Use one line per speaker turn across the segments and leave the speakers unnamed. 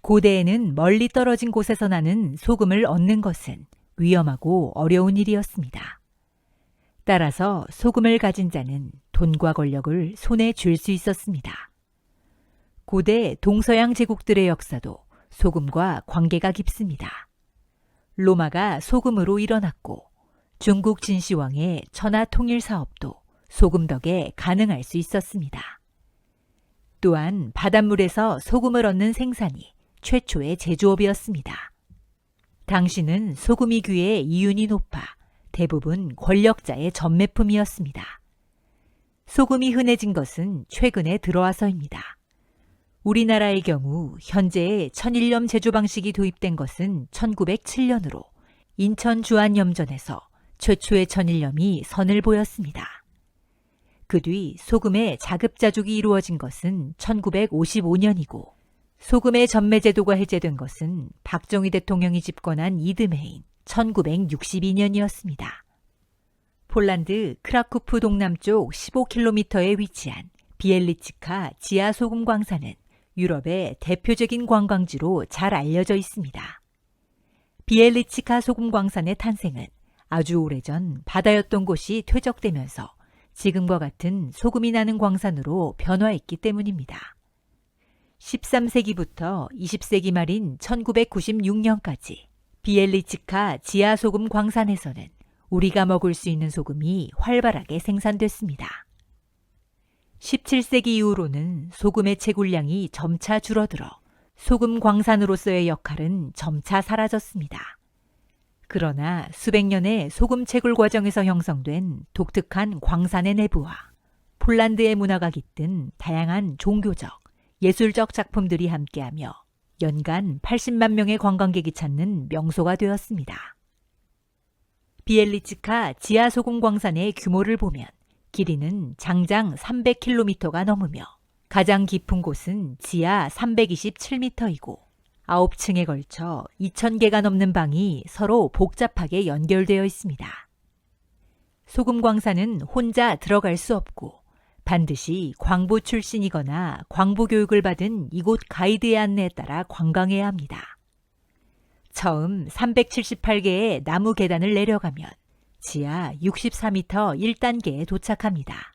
고대에는 멀리 떨어진 곳에서 나는 소금을 얻는 것은 위험하고 어려운 일이었습니다. 따라서 소금을 가진 자는 돈과 권력을 손에 쥘 수 있었습니다. 고대 동서양 제국들의 역사도 소금과 관계가 깊습니다. 로마가 소금으로 일어났고 중국 진시황의 천하 통일 사업도 소금 덕에 가능할 수 있었습니다. 또한 바닷물에서 소금을 얻는 생산이 최초의 제조업이었습니다. 당시는 소금이 귀에 이윤이 높아 대부분 권력자의 전매품이었습니다. 소금이 흔해진 것은 최근에 들어와서입니다. 우리나라의 경우 현재의 천일염 제조 방식이 도입된 것은 1907년으로 인천 주안염전에서 최초의 천일염이 선을 보였습니다. 그 뒤 소금의 자급자족이 이루어진 것은 1955년이고 소금의 전매제도가 해제된 것은 박정희 대통령이 집권한 이듬해인 1962년이었습니다. 폴란드 크라쿠프 동남쪽 15km에 위치한 비엘리츠카 지하소금 광산은 유럽의 대표적인 관광지로 잘 알려져 있습니다. 비엘리츠카 소금 광산의 탄생은 아주 오래전 바다였던 곳이 퇴적되면서 지금과 같은 소금이 나는 광산으로 변화했기 때문입니다. 13세기부터 20세기 말인 1996년까지 비엘리츠카 지하소금 광산에서는 우리가 먹을 수 있는 소금이 활발하게 생산됐습니다. 17세기 이후로는 소금의 채굴량이 점차 줄어들어 소금 광산으로서의 역할은 점차 사라졌습니다. 그러나 수백 년의 소금 채굴 과정에서 형성된 독특한 광산의 내부와 폴란드의 문화가 깃든 다양한 종교적, 예술적 작품들이 함께하며 연간 80만 명의 관광객이 찾는 명소가 되었습니다. 비엘리츠카 지하소금 광산의 규모를 보면 길이는 장장 300km가 넘으며 가장 깊은 곳은 지하 327m이고 9층에 걸쳐 2,000개가 넘는 방이 서로 복잡하게 연결되어 있습니다. 소금 광산은 혼자 들어갈 수 없고 반드시 광부 출신이거나 광부 교육을 받은 이곳 가이드의 안내에 따라 관광해야 합니다. 처음 378개의 나무 계단을 내려가면 지하 64m 1단계에 도착합니다.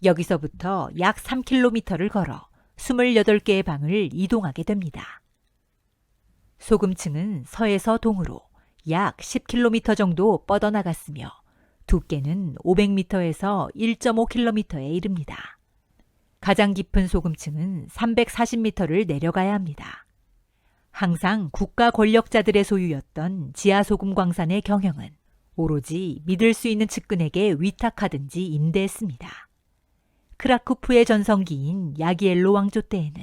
여기서부터 약 3km를 걸어 28개의 방을 이동하게 됩니다. 소금층은 서에서 동으로 약 10km 정도 뻗어나갔으며 두께는 500m에서 1.5km에 이릅니다. 가장 깊은 소금층은 340m를 내려가야 합니다. 항상 국가 권력자들의 소유였던 지하소금 광산의 경영은 오로지 믿을 수 있는 측근에게 위탁하든지 임대했습니다. 크라쿠프의 전성기인 야기엘로 왕조 때에는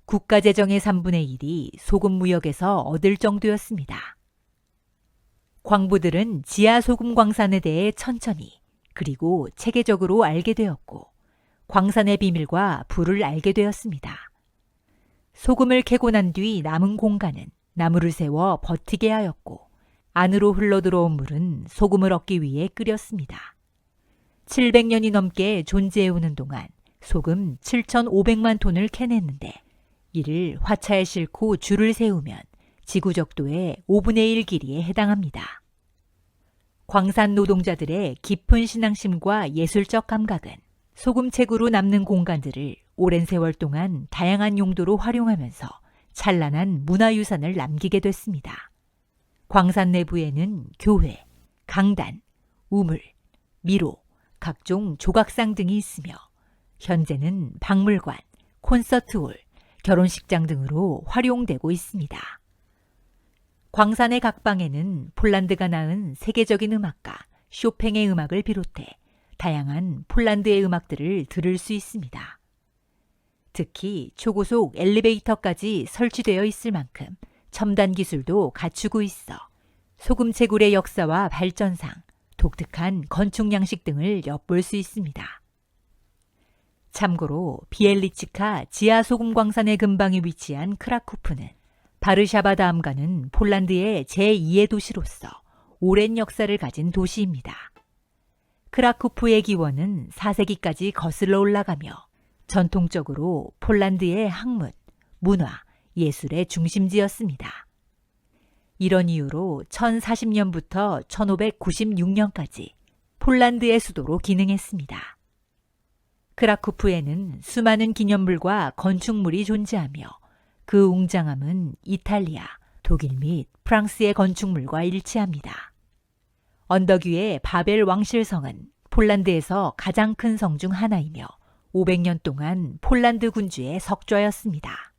국가 재정의 3분의 1이 소금 무역에서 얻을 정도였습니다. 광부들은 지하소금 광산에 대해 천천히 그리고 체계적으로 알게 되었고 광산의 비밀과 부를 알게 되었습니다. 소금을 캐고 난 뒤 남은 공간은 나무를 세워 버티게 하였고 안으로 흘러들어온 물은 소금을 얻기 위해 끓였습니다. 700년이 넘게 존재해오는 동안 소금 7,500만 톤을 캐냈는데 이를 화차에 싣고 줄을 세우면 지구적도의 5분의 1 길이에 해당합니다. 광산 노동자들의 깊은 신앙심과 예술적 감각은 소금책으로 남는 공간들을 오랜 세월 동안 다양한 용도로 활용하면서 찬란한 문화유산을 남기게 됐습니다. 광산 내부에는 교회, 강단, 우물, 미로, 각종 조각상 등이 있으며 현재는 박물관, 콘서트홀, 결혼식장 등으로 활용되고 있습니다. 광산의 각 방에는 폴란드가 낳은 세계적인 음악가 쇼팽의 음악을 비롯해 다양한 폴란드의 음악들을 들을 수 있습니다. 특히 초고속 엘리베이터까지 설치되어 있을 만큼 첨단 기술도 갖추고 있어 소금채굴의 역사와 발전상 독특한 건축 양식 등을 엿볼 수 있습니다. 참고로 비엘리츠카 지하소금 광산의 근방에 위치한 크라쿠프는 바르샤바 다음가는 폴란드의 제2의 도시로서 오랜 역사를 가진 도시입니다. 크라쿠프의 기원은 4세기까지 거슬러 올라가며 전통적으로 폴란드의 학문, 문화, 예술의 중심지였습니다. 이런 이유로 1040년부터 1596년까지 폴란드의 수도로 기능했습니다. 크라쿠프에는 수많은 기념물과 건축물이 존재하며 그 웅장함은 이탈리아, 독일 및 프랑스의 건축물과 일치합니다. 언덕 위의 바벨 왕실성은 폴란드에서 가장 큰 성 중 하나이며 500년 동안 폴란드 군주의 석좌였습니다.